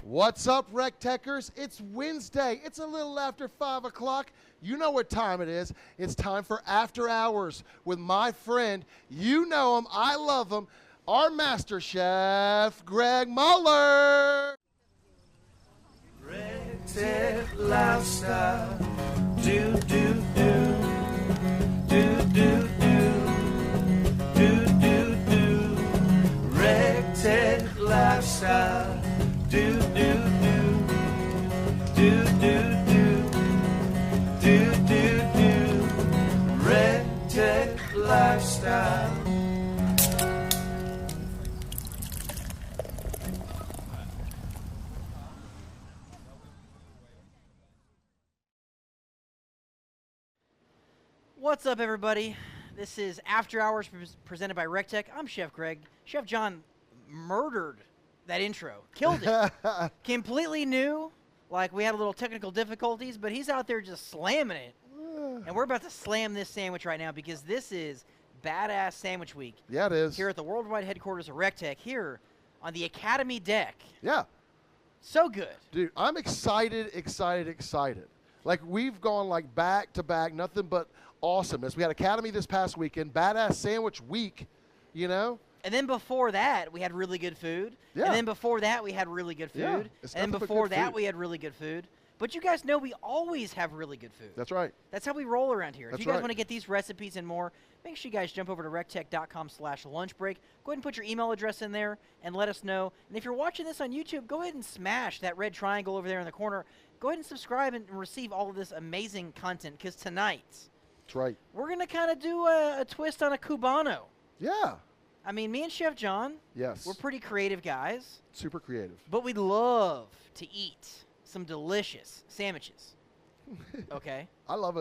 What's up, Recteqers? It's Wednesday. It's a little after 5 o'clock. You know what time it is. It's time for After Hours with my friend. You know him. I love him. Our master chef, Greg Muller. Recteq lifestyle. Do, do, do. Do, do, do. Do, do, do. Recteq lifestyle. Do, do, do. Do, do, do. Do, do, do. Recteq lifestyle. What's up, everybody? This is After Hours presented by Recteq. I'm Chef Greg. Chef John murdered that intro. Killed it. Completely new. Like, we had a little technical difficulties, but he's out there just slamming it. And we're about to slam this sandwich right now because this is Badass Sandwich Week. Yeah, it is. Here at the worldwide headquarters of Recteq, here on the Academy deck. Yeah. So good. Dude, I'm excited. Like, we've gone, like, back to back, nothing but awesomeness. We had Academy this past weekend, Badass Sandwich Week, you know? And then before that, we had really good food. Yeah. And then before that, we had really good food. Yeah, And it's then nothing but before good that, food. we had really good food. But you guys know we always have really good food. That's right. That's how we roll around here. That's if you guys right. want to get these recipes and more, make sure you guys jump over to recteq.com/lunchbreak. Go ahead and put your email address in there and let us know. And if you're watching this on YouTube, go ahead and smash that red triangle over there in the corner. Go ahead and subscribe and receive all of this amazing content, because tonight That's right. we're going to kind of do a twist on a Cubano. Yeah. I mean, me and Chef John, Yes. we're pretty creative guys, Super creative. but we love to eat some delicious sandwiches. Okay? I love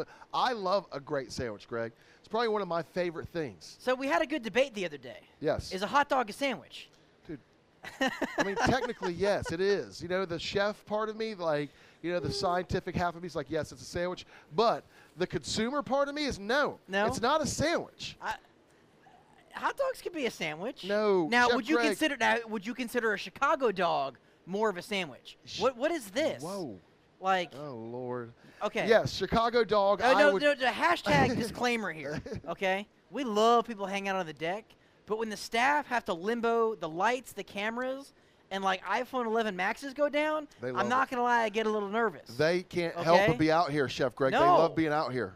a great sandwich, Greg. It's probably one of my favorite things. So we had a good debate the other day. Yes. Is a hot dog a sandwich? Dude, I mean, technically, yes, it is. You know, the chef part of me, like, you know, the scientific half of me is like, yes, it's a sandwich. But the consumer part of me is no. No? It's not a sandwich. Hot dogs could be a sandwich. No, Now, Chef would you Greg. consider a Chicago dog more of a sandwich? What is this? Whoa. Like, Oh, Lord. okay. Yes, Chicago dog. No, hashtag disclaimer here. Okay? We love people hanging out on the deck, but when the staff have to limbo the lights, the cameras, and like iPhone 11 Maxes go down, They love I'm not going to lie, I get a little nervous. They can't help Okay? but be out here, Chef Greg. They No. love being out here.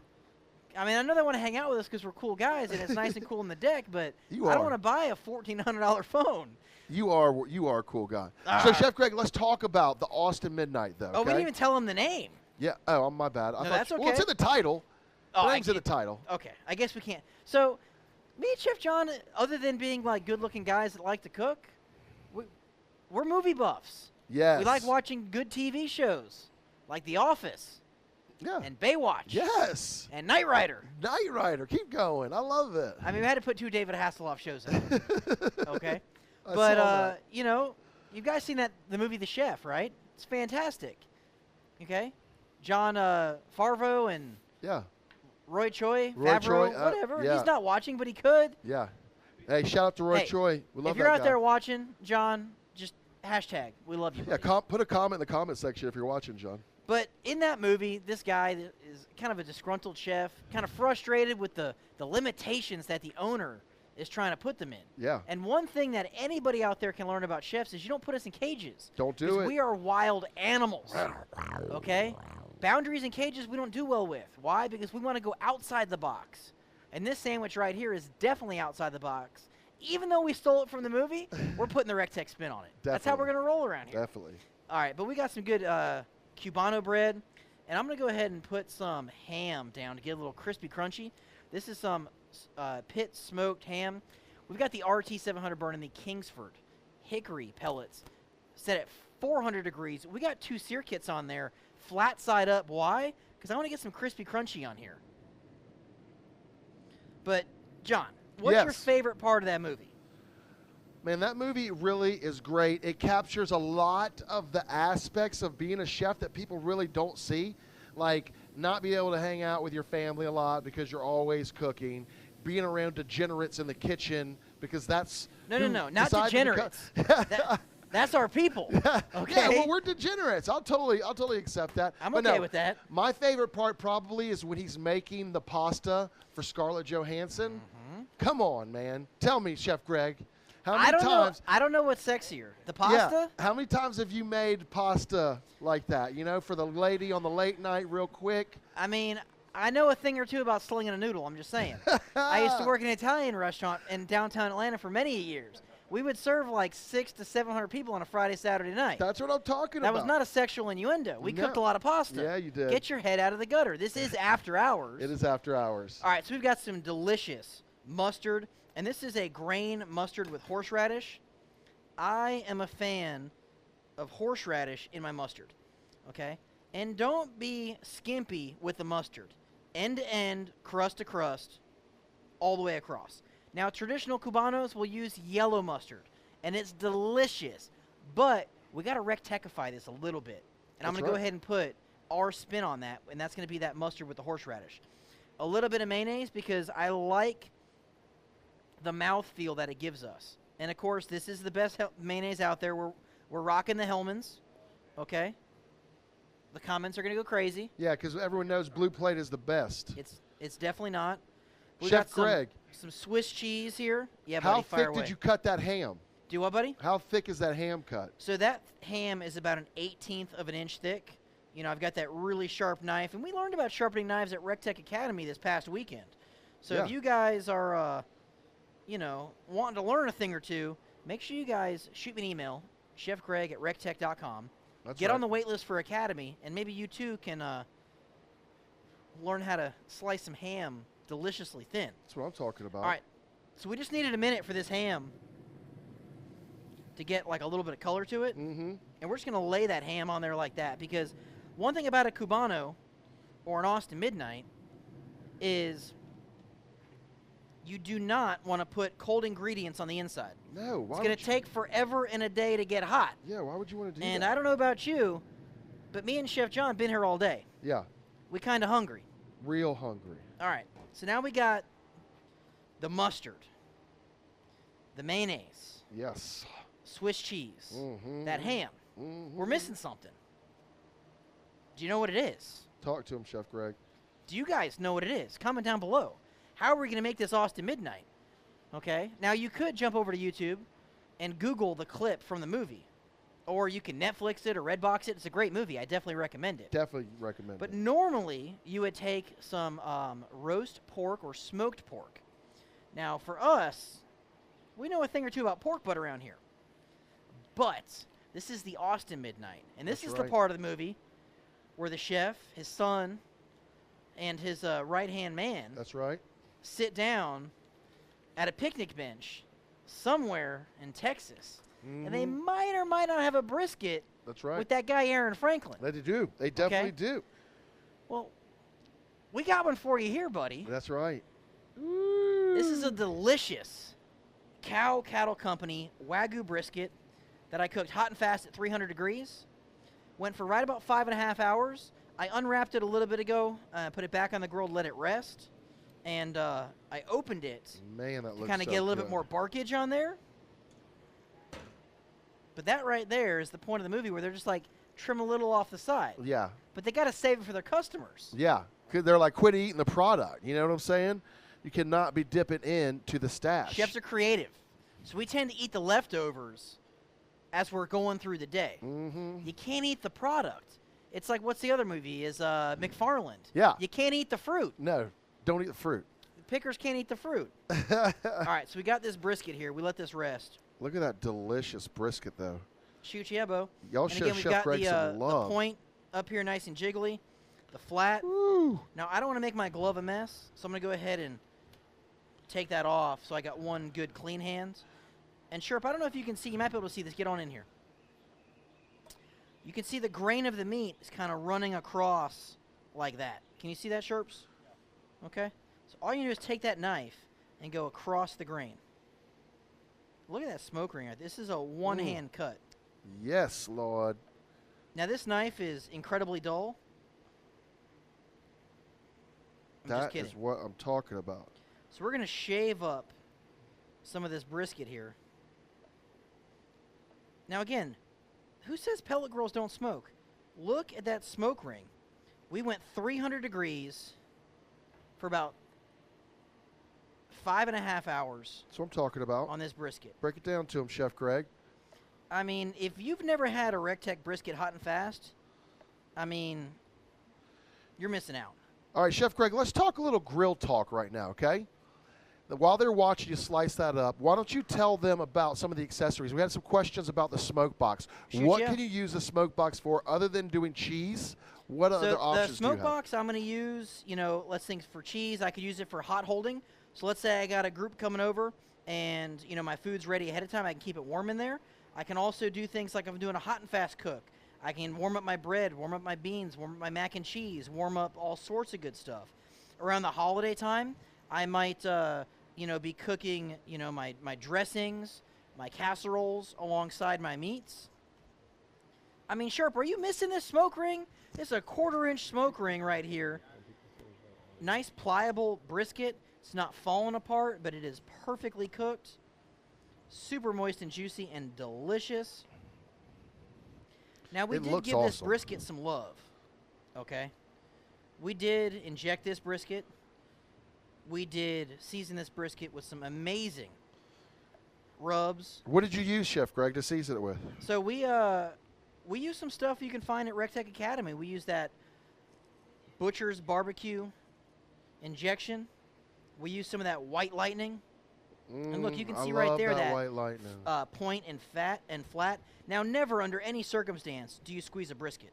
I mean, I know they want to hang out with us because we're cool guys and it's nice and cool on the deck, but You I are. don't want to buy a $1,400 phone. You are a cool guy. All So, right. Chef Greg, let's talk about the Austin Midnight, though. Oh, we Okay? didn't even tell them the name. Yeah. Oh, my bad. I No, thought that's Well, it's okay. in the title. Oh, The I name's in the get- title. Okay, I guess we can't. So, me and Chef John, other than being like good-looking guys that like to cook, we're movie buffs. Yes. We like watching good TV shows, like The Office Yeah. and Baywatch Yes. and Knight Rider. Knight Rider. Keep going. I love it. I mean, we had to put 2 David Hasselhoff shows in. Okay, I but saw that. you know, you guys seen the movie The Chef, right? It's fantastic. Okay, John Favreau and Yeah. Roy Choi, Roy Favreau, Choi, whatever. yeah. He's not watching, but he could. Yeah. Hey, shout out to Roy Hey, Choi. We love If you're that out guy. there watching, John, just hashtag we love you. Yeah, buddy. put a comment in the comment section if you're watching, John. But in that movie, this guy is kind of a disgruntled chef, kind of frustrated with the limitations that the owner is trying to put them in. Yeah. And one thing that anybody out there can learn about chefs is you don't put us in cages. Don't do 'Cause it. We are wild animals. Okay? Boundaries and cages we don't do well with. Why? Because we want to go outside the box. And this sandwich right here is definitely outside the box. Even though we stole it from the movie, we're putting the Recteq spin on it. That's how we're Definitely. going to roll around here. Definitely. All right, but we got some good Cubano bread, and I'm going to go ahead and put some ham down to get a little crispy crunchy. This is some pit smoked ham. We've got the RT700 burning the Kingsford hickory pellets set at 400 degrees. We got 2 sear kits on there, flat side up. Why? Because I want to get some crispy crunchy on here. But, John, what's your Yes. favorite part of that movie? Man, that movie really is great. It captures a lot of the aspects of being a chef that people really don't see, like not being able to hang out with your family a lot because you're always cooking, being around degenerates in the kitchen because that's No, who not decide to become- degenerates. That's our people. Okay. Yeah, well, we're degenerates. I'll totally accept that. I'm But okay no, with that. My favorite part probably is when he's making the pasta for Scarlett Johansson. Mm-hmm. Come on, man. Tell me, Chef Greg. How I many times? I don't know what's sexier, the pasta. Yeah. How many times have you made pasta like that? You know, for the lady on the late night, real quick. I mean, I know a thing or two about slinging a noodle. I'm just saying. I used to work in an Italian restaurant in downtown Atlanta for many years. We would serve like 600 to 700 people on a Friday, Saturday night. That's what I'm talking That about. was not a sexual innuendo. We cooked a lot of pasta. Yeah, you did. Get your head out of the gutter. This is after hours. It is after hours. All right, so we've got some delicious mustard, and this is a grain mustard with horseradish. I am a fan of horseradish in my mustard, okay? And don't be skimpy with the mustard. End to end, crust to crust, all the way across. Now, traditional Cubanos will use yellow mustard, and it's delicious. But we got to Recteqify this a little bit. And I'm going to go ahead and put our spin on that, and that's going to be that mustard with the horseradish. A little bit of mayonnaise because I like the mouthfeel that it gives us. And, of course, this is the best mayonnaise out there. We're rocking the Hellmann's, okay? The comments are going to go crazy. Yeah, because everyone knows Blue Plate is the best. It's definitely not. We Chef got Greg. Some Swiss cheese here. Yeah, How buddy, fire thick away. did you cut that ham? Do what, buddy? How thick is that ham cut? So that ham is about an 1/18 of an inch thick. You know, I've got that really sharp knife, and we learned about sharpening knives at Recteq Academy this past weekend. So if you guys are, you know, wanting to learn a thing or two, make sure you guys shoot me an email, chefgreg@recteq.com. Get on the wait list for Academy, and maybe you too can learn how to slice some ham deliciously thin. That's what I'm talking about. All right, so we just needed a minute for this ham to get like a little bit of color to it. Mm-hmm. And we're just going to lay that ham on there like that, because one thing about a Cubano or an Austin Midnight is you do not want to put cold ingredients on the inside. No. Why It's going to take forever and a day to get hot. Yeah, why would you want to do And that? I don't know about you, but me and Chef John been here all day. Yeah, We kind of hungry. real hungry. All right, so now we got the mustard, the mayonnaise, Yes. Swiss cheese, Mm-hmm. that ham. Mm-hmm. We're missing something. Do you know what it is? Talk to him, Chef Greg. Do you guys know what it is? Comment down below. How are we going to make this Austin Midnight? Okay, now you could jump over to YouTube and Google the clip from the movie. Or you can Netflix it or Redbox it. It's a great movie. I definitely recommend it. Definitely recommend But it. normally, you would take some roast pork or smoked pork. Now, for us, we know a thing or two about pork butt around here. But this is the Austin Midnight. And this That's is the right. part of the movie where the chef, his son, and his right-hand man That's right. sit down at a picnic bench somewhere in Texas. And they Mhm. might or might not have a brisket That's right. with that guy, Aaron Franklin. They do. They definitely do. Well, we got one for you here, buddy. That's right. This is a delicious Cattle Company Wagyu brisket that I cooked hot and fast at 300 degrees. Went for right about 5.5 hours. I unwrapped it a little bit ago, put it back on the grill, let it rest. And I opened it Man, that to looks kind of so get a little good. bit more barkage on there. But that right there is the point of the movie where they're just like, trim a little off the side. Yeah. But they got to save it for their customers. Yeah. 'Cause they're like, quit eating the product. You know what I'm saying? You cannot be dipping into the stash. Chefs are creative. So we tend to eat the leftovers as we're going through the day. Mm-hmm. You can't eat the product. It's like, what's the other movie? Is McFarland. Yeah. You can't eat the fruit. No, don't eat the fruit. The pickers can't eat the fruit. All right, so we got this brisket here. We let this rest. Look at that delicious brisket, though. Shoot yeah, Bo. Y'all And show again, we've Chef got Greg some the love. point up here nice and jiggly. The flat. Woo. Now, I don't want to make my glove a mess, so I'm going to go ahead and take that off so I got one good clean hand. And Sherp, I don't know if you can see. You might be able to see this. Get on in here. You can see the grain of the meat is kind of running across like that. Can you see that, Sherps? Okay. So all you do is take that knife and go across the grain. Look at that smoke ring. This is a one-hand cut. Yes, Lord. Now, this knife is incredibly dull. I'm just That kidding. is what I'm talking about. So we're going to shave up some of this brisket here. Now again, who says pellet grills don't smoke? Look at that smoke ring. We went 300 degrees for about 5.5 hours. That's what I'm talking about. On this brisket. Break it down to him, Chef Greg. I mean, if you've never had a Recteq brisket hot and fast, I mean, you're missing out. All right, Chef Greg, let's talk a little grill talk right now, okay? While they're watching you slice that up, why don't you tell them about some of the accessories? We had some questions about the smoke box. What can you use the smoke box for other than doing cheese? What other options do you have? The smoke box I'm going to use, let's think for cheese, I could use it for hot holding. So let's say I got a group coming over and, my food's ready ahead of time. I can keep it warm in there. I can also do things like if I'm doing a hot and fast cook. I can warm up my bread, warm up my beans, warm up my mac and cheese, warm up all sorts of good stuff. Around the holiday time, I might, be cooking, my dressings, my casseroles alongside my meats. I mean, Sharp, are you missing this smoke ring? It's a 1/4-inch smoke ring right here. Nice pliable brisket. It's not falling apart, but it is perfectly cooked. Super moist and juicy and delicious. Now, we did give this brisket some love, okay? We did inject this brisket. We did season this brisket with some amazing rubs. What did you use, Chef Greg, to season it with? So we used some stuff you can find at Recteq Academy. We used that Butcher's Barbecue injection. We used some of that White Lightning. And look, you can see right there that White Lightning. Point and flat. Now, never under any circumstance do you squeeze a brisket,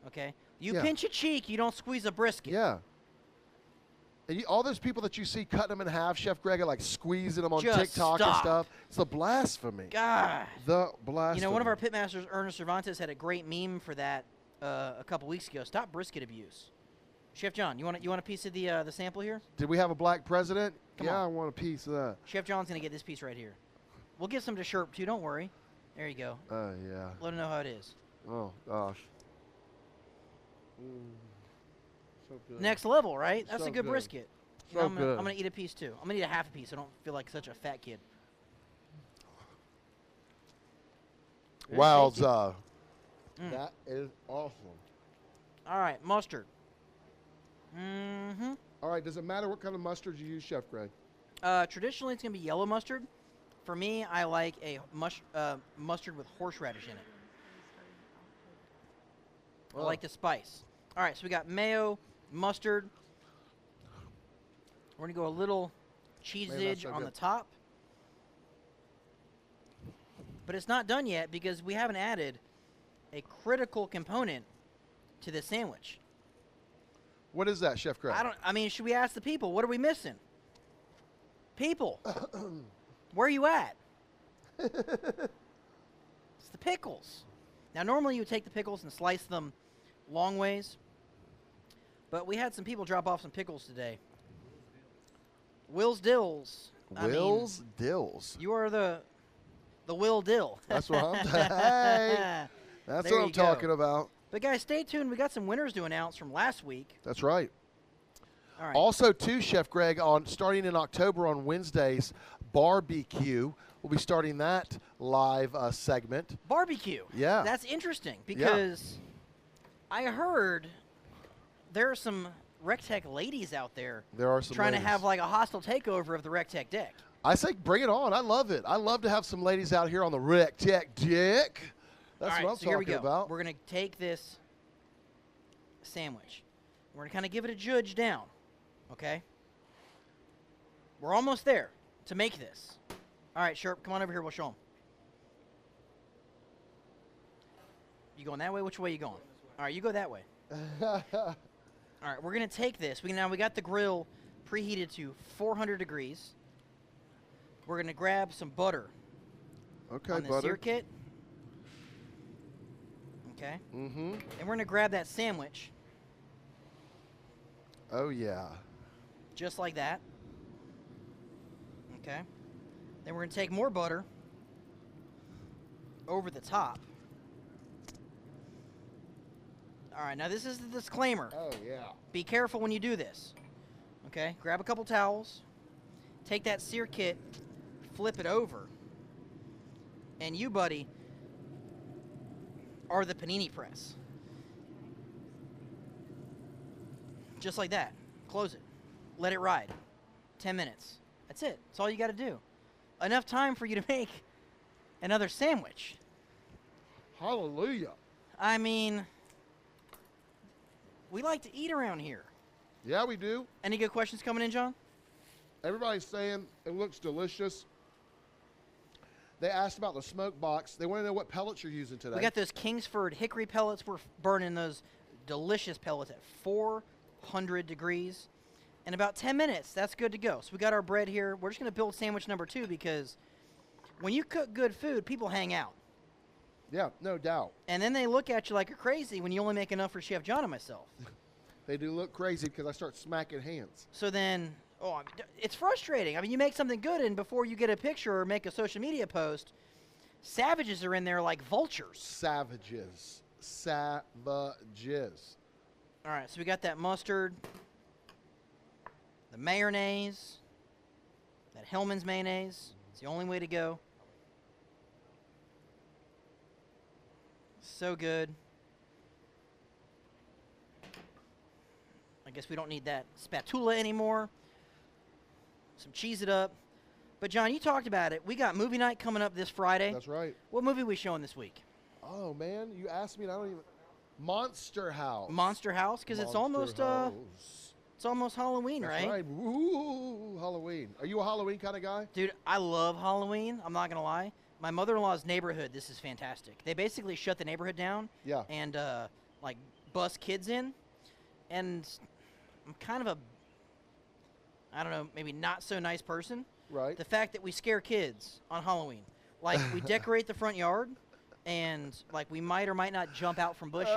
okay? You pinch a cheek, you don't squeeze a brisket. Yeah. And all those people that you see cutting them in half, Chef Greg, are like squeezing them on Just TikTok and stuff. It's the blasphemy. God. The blasphemy. One of our pitmasters, Ernest Cervantes, had a great meme for that a couple weeks ago. Stop brisket abuse. Chef John, you want a piece of the sample here? Did we have a black president? Come on. I want a piece of that. Chef John's going to get this piece right here. We'll give some to Sherp, too. Don't worry. There you go. Oh, yeah. Let him know how it is. Oh, gosh. So good. Next level, right? That's So a good brisket. So I'm good. going to eat a piece, too. I'm going to eat a half a piece. I don't feel like such a fat kid. Wowza. That is awesome. All right, mustard. Mm-hmm. All right, does it matter what kind of mustard you use, Chef Greg? Traditionally, it's going to be yellow mustard. For me, I like a mustard with horseradish in it. I like the spice. All right, so we got mayo, mustard. We're going to go a little cheesage on the top. But it's not done yet because we haven't added a critical component to this sandwich. What is that, Chef Greg? Should we ask the people? What are we missing? People, where are you at? It's the pickles. Now, normally you would take the pickles and slice them long ways, but we had some people drop off some pickles today. Will's Dills. Will's Dills. You are the Will Dill. That's what I'm hey, that's what I'm talking about. But guys, stay tuned. We got some winners to announce from last week. That's right. All right. Also, too, Chef Greg, starting in October on Wednesdays, barbecue. We'll be starting that live segment. Barbecue. Yeah. That's interesting because I heard there are some Recteq ladies out there. There are some trying ladies. to have like a hostile takeover of the Recteq deck. I say bring it on. I love it. I love to have some ladies out here on the Recteq deck. That's what I'm talking about. We're going to take this sandwich. We're going to kind of give it a judge down, okay? We're almost there to make this. All right, Sherp, come on over here. We'll show them. You going that way? Which way you going? All right, you go that way. All right, we're going to take this. We got the grill preheated to 400 degrees. We're going to grab some butter. Okay, on the butter. sear kit. Okay. Mm-hmm. And we're going to grab that sandwich. Oh, yeah. Just like that. Okay. Then we're going to take more butter over the top. All right, now this is the disclaimer. Oh, yeah. Be careful when you do this. Okay? Grab a couple towels. Take that sear kit, flip it over. And you, buddy, are the panini press. Just like that. Close it. Let it ride. 10 minutes. That's it. That's all you got to do. Enough time for you to make another sandwich. Hallelujah. I mean, we like to eat around here. Yeah, we do. Any good questions coming in, John? Everybody's saying it looks delicious. They asked about the smoke box. They want to know what pellets you're using today. We got those Kingsford hickory pellets. We're burning those delicious pellets at 400 degrees. In about 10 minutes, that's good to go. So we got our bread here. We're just going to build sandwich number 2 because when you cook good food, people hang out. Yeah, no doubt. And then they look at you like you're crazy when you only make enough for Chef John and myself. They do look crazy because I start smacking hands. So then, it's frustrating. I mean, you make something good, and before you get a picture or make a social media post, savages are in there like vultures. Savages. Savages. All right, so we got that mustard, the mayonnaise, that Hellman's mayonnaise. It's the only way to go. So good. I guess we don't need that spatula anymore. Some cheese it up. But, John, you talked about it. We got movie night coming up this Friday. That's right. What movie are we showing this week? Oh, man, you asked me and I don't even... Monster House. Monster House, because it's almost Halloween, That's right? right. Woo, Halloween. Are you a Halloween kind of guy? Dude, I love Halloween. I'm not going to lie. My mother-in-law's neighborhood, this is fantastic. They basically shut the neighborhood down and, like, bus kids in. And I'm kind of I don't know, maybe not so nice person. Right. The fact that we scare kids on Halloween. Like, we decorate the front yard, and, like, we might or might not jump out from bushes.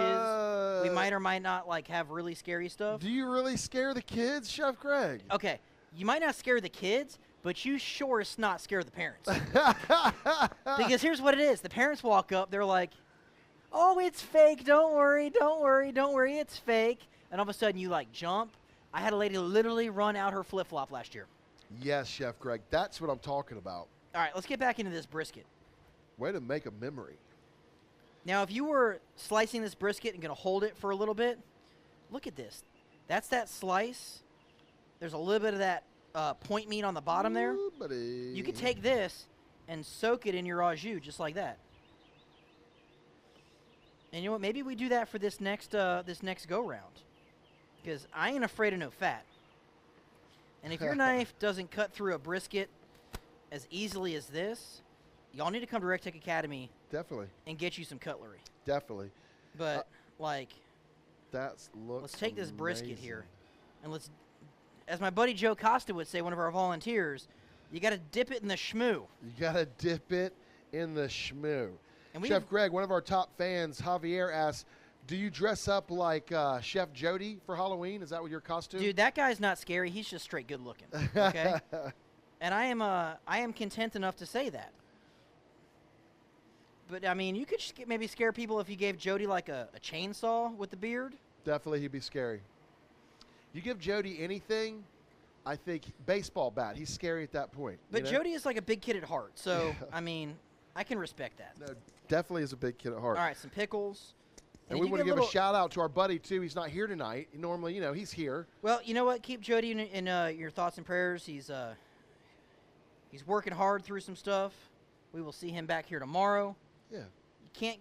We might or might not, like, have really scary stuff. Do you really scare the kids, Chef Greg? Okay, you might not scare the kids, but you sure as not scare the parents. Because here's what it is. The parents walk up, they're like, oh, it's fake, don't worry, don't worry, don't worry, it's fake. And all of a sudden you, like, jump. I had a lady literally run out her flip-flop last year. Yes, Chef Greg, that's what I'm talking about. All right, let's get back into this brisket. Way to make a memory. Now, if you were slicing this brisket and going to hold it for a little bit, look at this. That's that slice. There's a little bit of that point meat on the bottom there. Ooh, buddy. You could take this and soak it in your au jus just like that. And you know what? Maybe we do that for this next go-round. Because I ain't afraid of no fat. And if your knife doesn't cut through a brisket as easily as this, y'all need to come to Recteq Academy. Definitely. And get you some cutlery. Definitely. But, like, let's take this brisket here. And let's, as my buddy Joe Costa would say, one of our volunteers, you got to dip it in the schmoo. You got to dip it in the schmoo. And Chef Greg, one of our top fans, Javier, asks, do you dress up like Chef Jody for Halloween? Is that what your costume? Dude, that guy's not scary. He's just straight good looking. Okay? And I am content enough to say that. But, I mean, you could maybe scare people if you gave Jody, like, a chainsaw with the beard. Definitely, he'd be scary. You give Jody anything, I think baseball bat. He's scary at that point. But you know? Jody is like a big kid at heart. So, I mean, I can respect that. No, definitely is a big kid at heart. All right, some pickles. And we want to give a shout out to our buddy, too. He's not here tonight. Normally, you know, he's here. Well, you know what? Keep Jody in your thoughts and prayers. He's working hard through some stuff. We will see him back here tomorrow. Yeah. You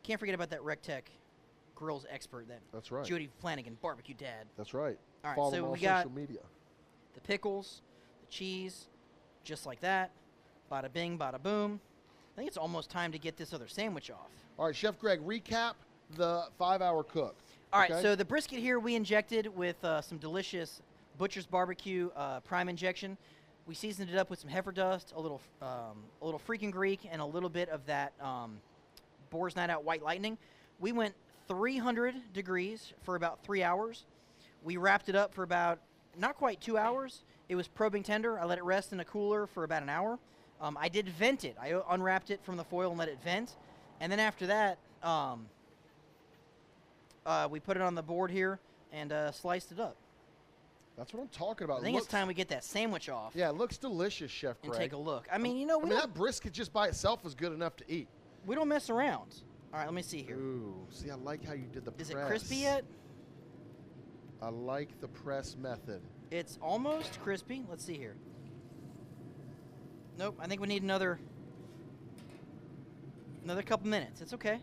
can't forget about that Recteq grills expert, that That's right. Jody Flanagan, barbecue dad. That's right. All right, Follow so him on we got social media. the pickles, the cheese, just like that. Bada bing, bada boom. I think it's almost time to get this other sandwich off. All right, Chef Greg, recap the 5-hour cook. All right, so the brisket here we injected with some delicious Butcher's Barbecue prime injection. We seasoned it up with some heifer dust, a little freaking Greek, and a little bit of that Boar's Night Out White Lightning. We went 300 degrees for about 3 hours. We wrapped it up for about not quite 2 hours. It was probing tender. I let it rest in a cooler for about an hour. I did vent it. I unwrapped it from the foil and let it vent. And then after that, we put it on the board here and sliced it up. That's what I'm talking about. I think it's time we get that sandwich off. Yeah, it looks delicious, Chef Greg. And take a look. I mean, you know, that brisket just by itself is good enough to eat. We don't mess around. All right, let me see here. Ooh, see, I like how you did the Is press. it crispy yet? I like the press method. It's almost crispy. Let's see here. Nope, I think we need another couple minutes. It's okay.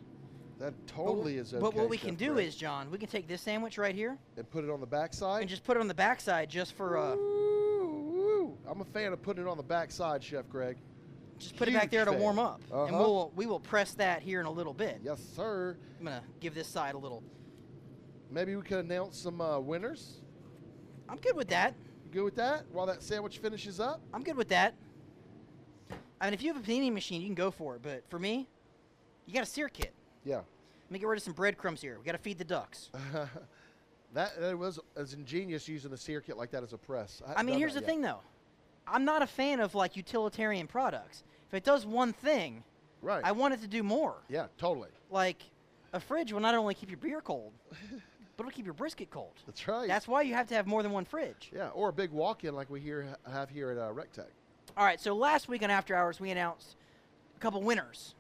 That totally is okay. But what we Chef can do Greg. is, John, we can take this sandwich right here and put it on the backside. and just put it on the backside just for Ooh, I'm a fan of putting it on the backside, Chef Greg. just put it back there to fan. warm up. And Uh-huh. we will press that here in a little bit. Yes, sir. I'm gonna give this side a little. Maybe we could announce some winners. I'm good with that. You good with that? While that sandwich finishes up? I'm good with that. I mean, if you have a panini machine, you can go for it. But for me, you got a sear kit. Yeah. Let me get rid of some breadcrumbs here. We got to feed the ducks. That was as ingenious using the sear kit like that as a press. I mean, here's the thing, though. I'm not a fan of, like, utilitarian products. If it does one thing, Right. I want it to do more. Yeah, totally. Like, a fridge will not only keep your beer cold, but it'll keep your brisket cold. That's right. That's why you have to have more than one fridge. Yeah, or a big walk-in like we have here at Recteq. All right, so last week on After Hours, we announced a couple winners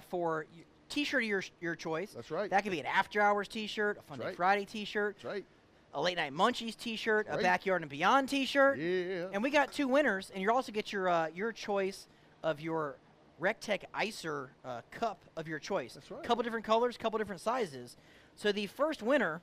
for T-shirt of your choice. That's right. That could be an After Hours T-shirt, a Fun Day right. Friday T-shirt, That's right. a Late Night Munchies T-shirt, a Right. Backyard and Beyond T-shirt. Yeah. And we got two winners, and you also get your choice of your Recteq Icer cup of your choice. That's right. Couple different colors, couple different sizes. So the first winner,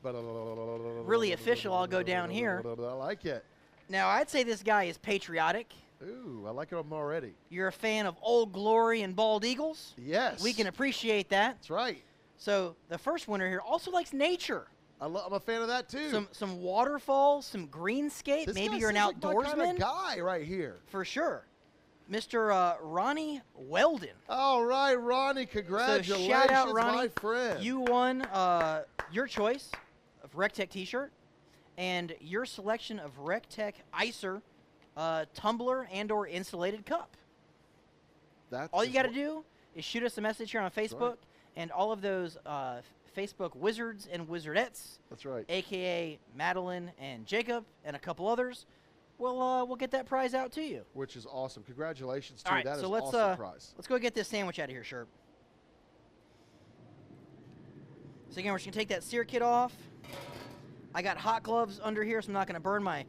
Really official, I'll go down here. I like it. now I'd say this guy is patriotic. Ooh, I like him already. You're a fan of Old Glory and Bald Eagles. Yes. We can appreciate that. That's right. So the first winner here also likes nature. I'm a fan of that too. Some waterfalls, some greenscape. This Maybe guy you're an seems like my outdoorsman. kind of guy right here. For sure. Mr. Ronnie Weldon. All right, Ronnie, congratulations, so shout out, Ronnie. my friend. You won your choice of Recteq T-shirt and your selection of Recteq Icer tumbler and or insulated cup. That's All you just got to what- do is shoot us a message here on Facebook, and all of those Facebook wizards and wizardettes, That's right. a.k.a. Madeline and Jacob and a couple others, we'll get that prize out to you. Which is awesome. Congratulations to All you. right, That is so let's awesome prize. let's go get this sandwich out of here, Sherp. So again, we're just gonna take that sear kit off. I got hot gloves under here, so I'm not gonna burn my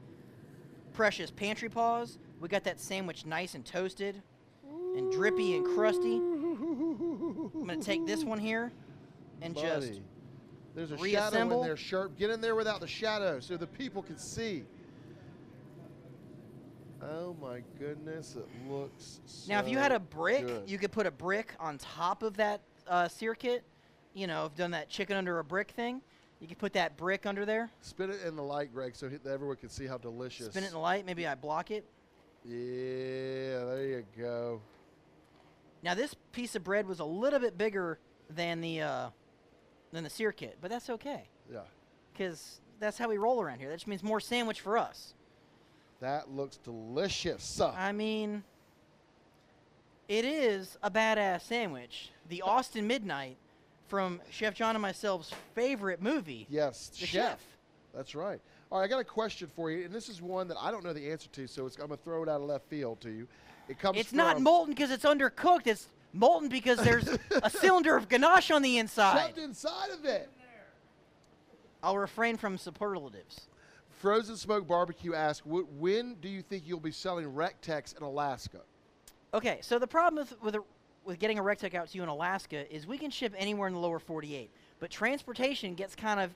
precious pantry paws. We got that sandwich nice and toasted and drippy and crusty. I'm gonna take this one here and just Buddy, there's a shadow reassemble. in there, Sherp. Get in there without the shadow so the people can see. Oh my goodness, it looks so now. If you had a brick, good. you could put a brick on top of that sear kit. You know, I've done that chicken under a brick thing. You could put that brick under there. Spin it in the light, Greg, so everyone can see how delicious. Spin it in the light. Maybe I block it. Yeah, there you go. Now this piece of bread was a little bit bigger than the sear kit, but that's okay Yeah, because that's how we roll around here. That just means more sandwich for us. that looks delicious. I mean, it is a badass sandwich. The Austin Midnight from Chef John and myself's favorite movie. Yes, The chef. Chef. That's right. All right, I got a question for you, and this is one that I don't know the answer to, so I'm going to throw it out of left field to you. It comes It's from, not molten because it's undercooked. It's molten because there's a cylinder of ganache on the inside. shoved inside of it. I'll refrain from superlatives. Frozen Smoke Barbecue asks, when do you think you'll be selling Recteqs in Alaska? Okay, so the problem with getting a Recteq out to you in Alaska is we can ship anywhere in the lower 48, but transportation gets kind of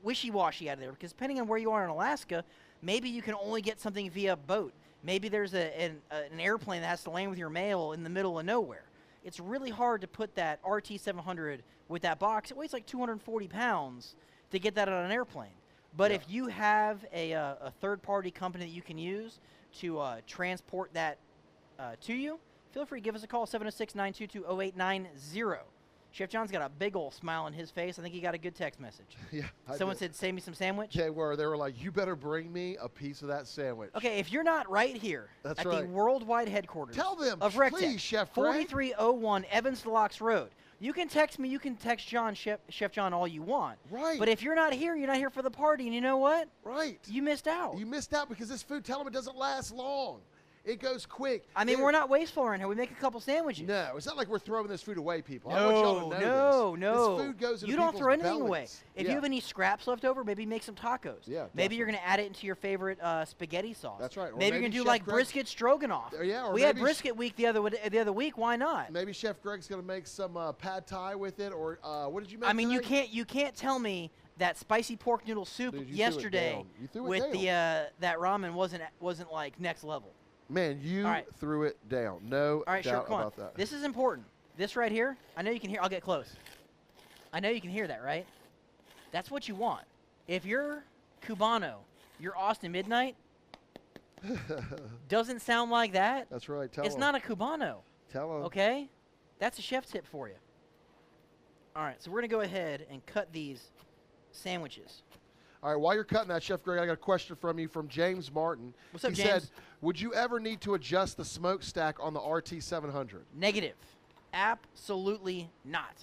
wishy-washy out of there because depending on where you are in Alaska, maybe you can only get something via boat. Maybe there's an airplane that has to land with your mail in the middle of nowhere. It's really hard to put that RT-700 with that box. It weighs like 240 pounds to get that on an airplane. But Yeah. if you have a third-party company that you can use to transport that to you, feel free to give us a call, 706-922-0890. Chef John's got a big old smile on his face. I think he got a good text message. Yeah. I Someone did. said, save me some sandwich. They were like, you better bring me a piece of that sandwich. Okay, if you're not right here That's at right. the worldwide headquarters Tell them, of Recteq, please, Chef Greg. 4301 Evans Locks Road. You can text me, you can text John, Chef John, all you want. Right. But if you're not here for the party, and you know what? Right. You missed out. You missed out because this food, tell them it doesn't last long. It goes quick. I mean, we're not wasteful around here. We make a couple sandwiches. No, it's not like we're throwing this food away, people. I want y'all to know no. This food goes into You don't throw anything bellies. away. If you have any scraps left over, maybe make some tacos. Yeah, maybe you're going to add it into your favorite spaghetti sauce. That's right. Or Maybe you're going to do Chef like Greg's- brisket stroganoff. Yeah, or we had maybe brisket week the other week. Why not? Maybe Chef Greg's going to make some pad thai with it, or what did you make? I mean, today? you can't tell me that spicy pork noodle soup Dude, you threw it yesterday down. You threw it with down. that ramen wasn't like next level. Man, you threw it down. No All right, sure, doubt come on. about that. This is important. This right here, I know you can hear. I'll get close. I know you can hear that, right? That's what you want. If you're Cubano, your Austin Midnight doesn't sound like that. That's right. Tell It's him. not a Cubano. Tell him. Okay? That's a chef tip for you. All right, so we're going to go ahead and cut these sandwiches. All right, while you're cutting that, Chef Greg, I got a question from you from James Martin. What's up, he James? said, would you ever need to adjust the smokestack on the RT700? Negative. Absolutely not.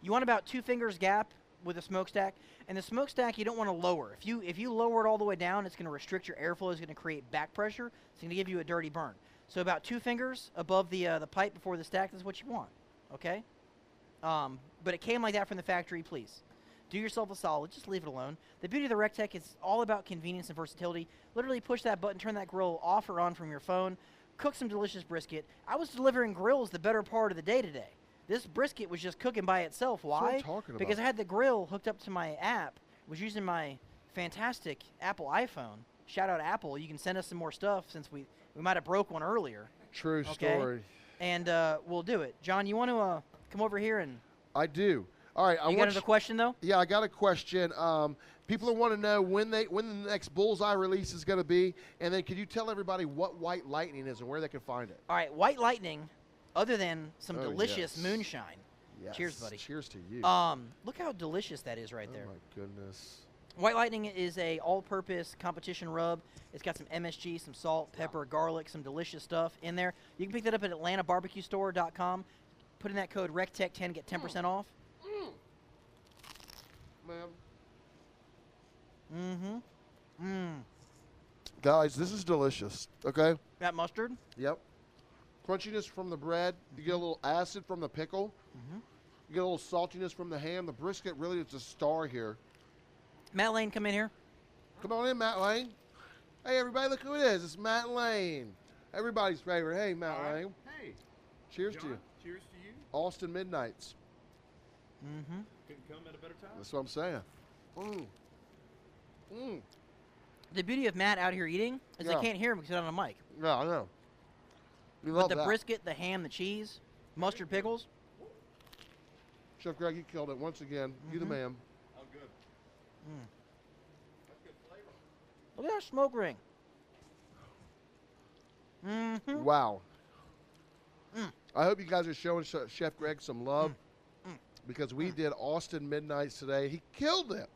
You want about 2 fingers gap with a smokestack, and the smokestack you don't want to lower. If you lower it all the way down, it's going to restrict your airflow. It's going to create back pressure. It's going to give you a dirty burn. So about 2 fingers above the pipe before the stack is what you want. Okay? But it came like that from the factory. Please do yourself a solid. Just leave it alone. The beauty of the Recteq is all about convenience and versatility. Literally push that button, turn that grill off or on from your phone, cook some delicious brisket. I was delivering grills the better part of the day today. This brisket was just cooking by itself. Why? That's what I'm talking about. Because I had the grill hooked up to my app, was using my fantastic Apple iPhone. Shout out Apple. You can send us some more stuff since we might have broke one earlier. True Okay? story. And we'll do it. John, you want to come over here and... I do. All right. You got another question, though? Yeah, I got a question. People want to know when the next Bullseye release is going to be, and then could you tell everybody what White Lightning is and where they can find it? All right, White Lightning, other than some Oh, delicious yes. moonshine. Yes. Cheers, buddy. Cheers to you. Look how delicious that is right there. Oh, my goodness. White Lightning is a all-purpose competition rub. It's got some MSG, some salt, pepper, garlic, some delicious stuff in there. You can pick that up at AtlantaBarbecueStore.com. Put in that code RECTEQ10, get 10% off. Man. Mm-hmm. Guys, this is delicious. Okay? That mustard? Yep. Crunchiness from the bread. You get a little acid from the pickle. You get a little saltiness from the ham. The brisket really is a star here. Matt Lane, come in here. Come on in, Matt Lane. Hey, everybody, look who it is. It's Matt Lane. Everybody's favorite. Hey, Matt Lane. Hey, Cheers John, to you. cheers to you. Austin Midnights. Mm-hmm. Couldn't come at a better time. That's what I'm saying. The beauty of Matt out here eating is Yeah. I can't hear him because he's on a mic. Yeah, I know. We But love the that. brisket, the ham, the cheese, mustard, pickles. Chef Greg, you killed it once again. You the man. Oh, good. That's good flavor. Look at that smoke ring. Mm-hmm. Wow. I hope you guys are showing Chef Greg some love because we did Austin Midnights today. He killed it.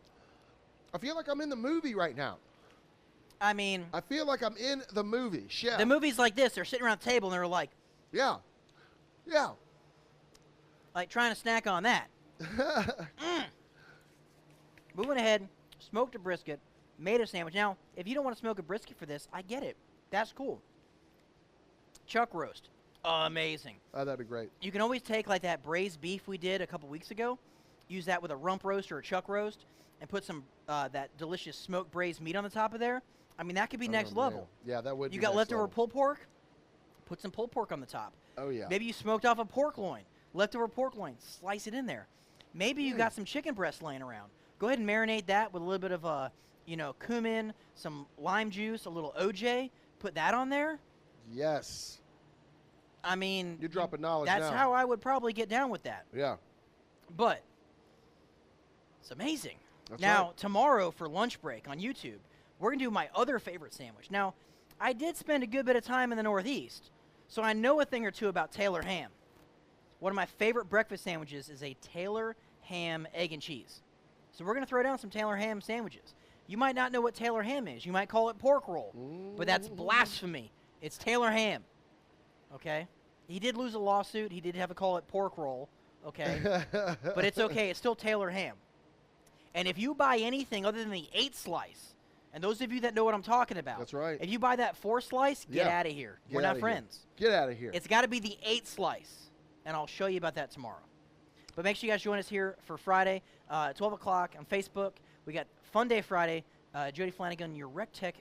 I feel like I'm in the movie right now. I mean, I feel like I'm in the movie. Chef. the movie's like this. They're sitting around the table and they're like Yeah. trying to snack on that. We went ahead, smoked a brisket, made a sandwich. Now, if you don't want to smoke a brisket for this, I get it. That's cool. Chuck roast. Amazing. Oh, that'd be great. You can always take like that braised beef we did a couple weeks ago, use that with a rump roast or a chuck roast, and put some that delicious smoked braised meat on the top of there. I mean, that could be next man. level. Yeah, that would You be got next leftover level. pulled pork? Put some pulled pork on the top. Oh, yeah. Maybe you smoked off a pork loin. Leftover pork loin. Slice it in there. Maybe you got some chicken breast laying around. Go ahead and marinate that with a little bit of cumin, some lime juice, a little OJ. Put that on there. Yes. I mean, You're dropping knowledge that's now. how I would probably get down with that. Yeah. But it's amazing. That's now, right. tomorrow for lunch break on YouTube, we're going to do my other favorite sandwich. Now, I did spend a good bit of time in the Northeast, so I know a thing or two about Taylor ham. One of my favorite breakfast sandwiches is a Taylor ham, egg, and cheese. So we're going to throw down some Taylor ham sandwiches. You might not know what Taylor ham is. You might call it pork roll, but that's blasphemy. It's Taylor ham. Okay? He did lose a lawsuit. He did have to call it pork roll. Okay? But it's okay. It's still Taylor ham. And if you buy anything other than the 8 slice, And those of you that know what I'm talking about. That's right. If you buy that 4 slice, get out of here. We're not friends. Get out of here. It's got to be the 8 slice, and I'll show you about that tomorrow. But make sure you guys join us here for Friday, 12 o'clock on Facebook. We got Fun Day Friday. Jody Flanagan, your Recteq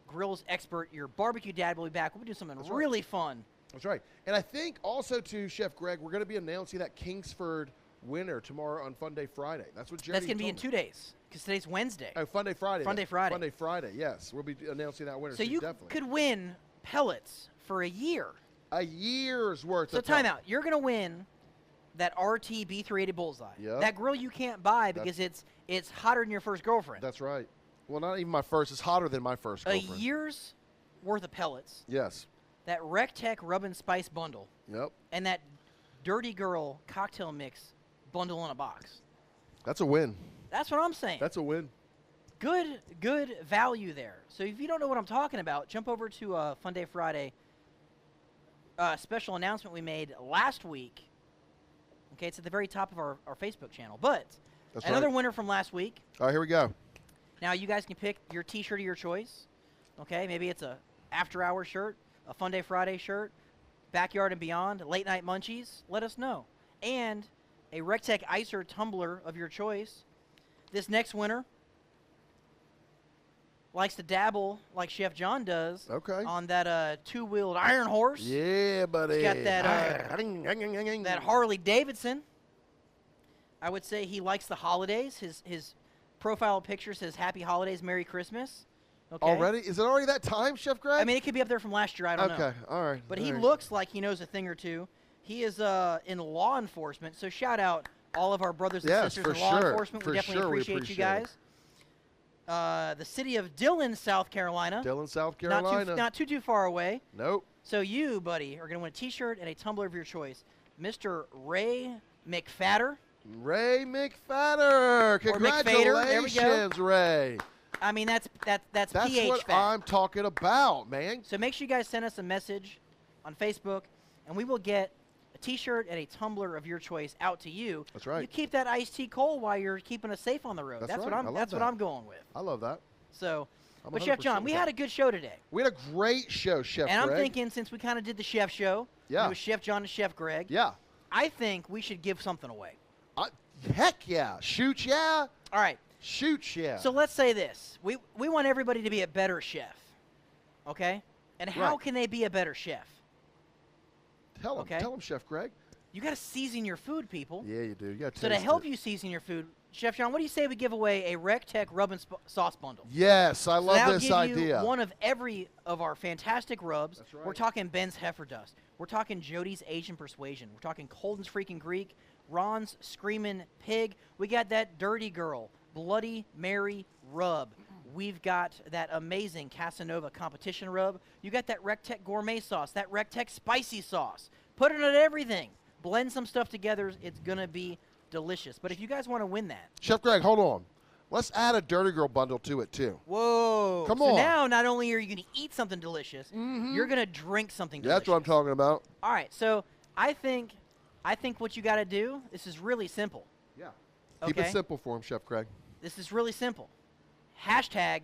grills expert, your barbecue dad will be back. We'll be doing something really fun. That's right. And I think also, too, Chef Greg, we're going to be announcing that Kingsford winner tomorrow on Fun Day Friday. That's what Jody That's going to be in me. 2 days because today's Wednesday. Oh, Fun Day Friday. Fun Day Friday. Fun Day Friday, yes. We'll be announcing that winner. So you could win pellets for a year. A year's worth of time out. You're going to win that RT B380 Bullseye. Yep. That grill you can't buy because it's hotter than your first girlfriend. That's right. Well, not even my first. It's hotter than my first girlfriend. A year's worth of pellets. Yes. That Recteq Rub and Spice bundle. Yep. And that Dirty Girl cocktail mix bundle in a box. That's a win. That's what I'm saying. That's a win. Good value there. So if you don't know what I'm talking about, jump over to Fun Day Friday special announcement we made last week. Okay, it's at the very top of our Facebook channel. But That's another right. winner from last week. All right, here we go. Now you guys can pick your T-shirt of your choice. Okay, maybe it's a after-hour shirt, a Fun Day Friday shirt, Backyard and Beyond, Late Night Munchies. Let us know. And a Recteq Icer tumbler of your choice. This next winner likes to dabble like Chef John does on that 2-wheeled iron horse. Yeah, buddy. He's got that, that Harley Davidson. I would say he likes the holidays. His profile picture says Happy Holidays, Merry Christmas. Okay. Already? Is it already that time, Chef Greg? I mean, it could be up there from last year. I don't know. Okay, all right. But he looks like he knows a thing or two. He is in law enforcement, so shout out all of our brothers and sisters in law enforcement. We definitely appreciate you guys. The city of Dillon, South Carolina. Dillon, South Carolina. Not too far away. Nope. So you, buddy, are going to win a T-shirt and a tumbler of your choice. Mr. Ray McFatter. Ray McFatter. Congratulations, there we go. Ray. I mean, that's That's PH what fat. I'm talking about, man. So make sure you guys send us a message on Facebook, and we will get a T-shirt and a tumbler of your choice out to you. That's right. You keep that iced tea cold while you're keeping us safe on the road. That's right. What I'm going with. I love that. So, but Chef John, we had a good show today. We had a great show, Chef And Greg. I'm thinking, since we kind of did the chef show, it was Chef John and Chef Greg. Yeah. I think we should give something away. Heck yeah. Shoot yeah. All right. Shoot yeah. So let's say this. We want everybody to be a better chef. Okay? And how can they be a better chef? Tell them, Chef Greg. You got to season your food, people. Yeah, you do. You got to So to help you season your food, Chef John, what do you say we give away a Recteq rub and sauce bundle? Yes, I love this give idea. You one of every of our fantastic rubs. That's right. We're talking Ben's Heifer Dust. We're talking Jody's Asian Persuasion. We're talking Colden's Freaking Greek. Ron's Screamin' Pig. We got that Dirty Girl Bloody Mary rub. We've got that amazing Casanova competition rub. You got that Recteq gourmet sauce, that Recteq spicy sauce. Put it on everything. Blend some stuff together. It's going to be delicious. But if you guys want to win that. Chef Greg, hold on. Let's add a Dirty Girl bundle to it, too. Whoa. Come on. So now, not only are you going to eat something delicious, you're going to drink something delicious. That's what I'm talking about. All right. So I think what you got to do, this is really simple. Yeah. Okay? Keep it simple for him, Chef Greg. This is really simple. Hashtag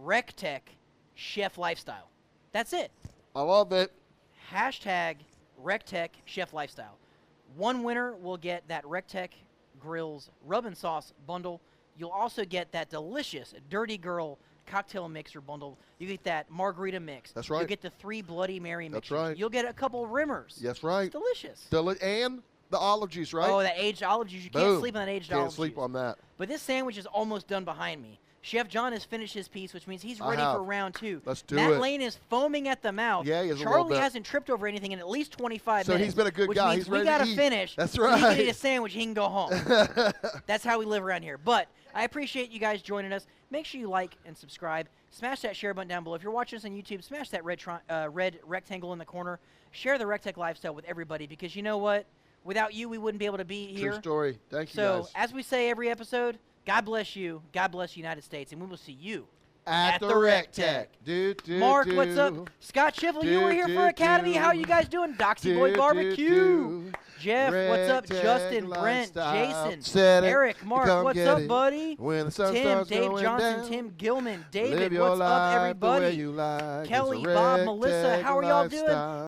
Recteq Chef Lifestyle. That's it. I love it. Hashtag Recteq Chef Lifestyle. One winner will get that Recteq Grills Rub and Sauce bundle. You'll also get that delicious Dirty Girl cocktail mixer bundle. You get that margarita mix. That's right. You'll get the 3 Bloody Mary mixers. That's right. You'll get a couple rimmers. That's right. It's delicious. And the olive juice, right? Oh, that aged olive juice. You can't sleep on that aged olive juice. Can't sleep on that. But this sandwich is almost done behind me. Chef John has finished his piece, which means he's ready for round 2. Let's do it. Matt Lane is foaming at the mouth. Yeah, he is a little Charlie bit. hasn't tripped over anything in at least 25 minutes. So he's been a good which guy. Means He's ready we got to to eat. finish. That's So right. he can eat a sandwich. He can go home. That's how we live around here. But I appreciate you guys joining us. Make sure you like and subscribe. Smash that share button down below. If you're watching us on YouTube, smash that red rectangle in the corner. Share the Recteq lifestyle with everybody because you know what? Without you, we wouldn't be able to be here. True story. Thank you, So, guys. as we say every episode, God bless you, God bless the United States, and we will see you at the Recteq. Mark, what's up? Scott Schiffel, you were here for Academy. How you guys doing? Doxy Boy Barbecue. Jeff, what's up? Justin, Brent, Jason, Eric, Mark, what's up, buddy? Tim, Dave Johnson, Tim Gilman, David, what's up, everybody? Kelly, Bob, Melissa, how are y'all doing?